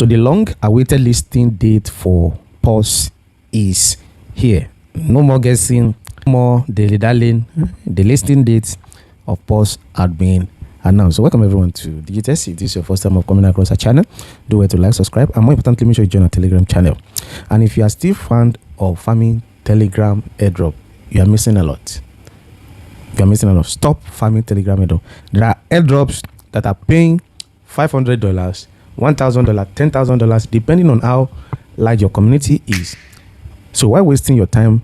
So the long awaited listing date for Paws is here. No more guessing, no more dilly-dallying. The listing date of Paws had been announced. So welcome everyone to Digitest. If this is your first time of coming across our channel, do well to like, subscribe, and more importantly, make sure you join our Telegram channel. And if you are still fan of farming Telegram airdrop, you are missing a lot. You are missing a lot. Stop farming Telegram airdrop. There are airdrops that are paying $500, $1,000, $10,000, depending on how large your community is. So why wasting your time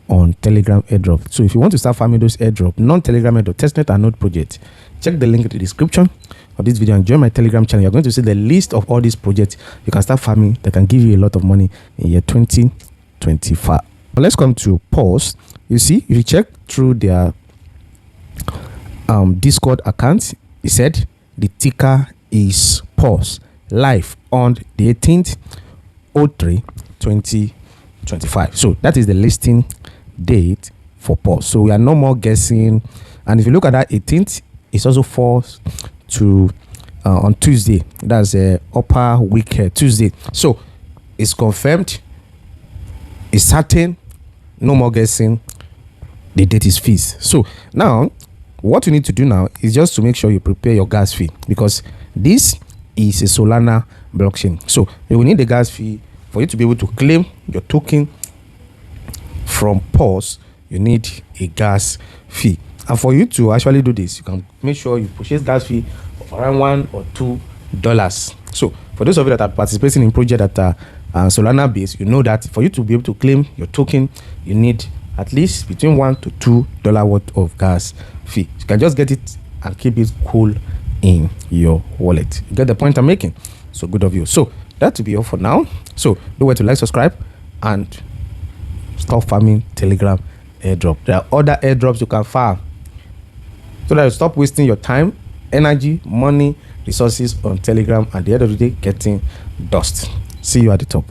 on Telegram airdrop? So if you want to start farming those airdrop, non-Telegram airdrop, testnet and node project, check the link in the description of this video and join my Telegram channel. You're going to see the list of all these projects you can start farming that can give you a lot of money in year 2025. But let's come to Paws. You see, if you check through their Discord account, it said the ticker is Paws, live on the 18th 03/2025. So that is the listing date for Paws. So we are no more guessing. And if you look at that 18th, it also falls to on Tuesday. That's a upper week Tuesday. So it's confirmed, it's certain, no more guessing. The date is fixed. So now what you need to do now is just to make sure you prepare your gas fee, because this is a Solana blockchain. So you will need the gas fee for you to be able to claim your token from Paws. You need a gas fee, and for you to actually do this, you can make sure you purchase gas fee of around $1 or $2. So for those of you that are participating in project that are Solana based, you know that for you to be able to claim your token, you need at least between $1 to $2 worth of gas fee. You can just get it and keep it cool in your wallet. You get the point I'm making? So good of you. So that will be all for now. So do well to like, subscribe, and stop farming Telegram airdrop. There are other airdrops you can farm, so that you stop wasting your time, energy, money, resources on Telegram, and at the end of the day getting dust. See you at the top.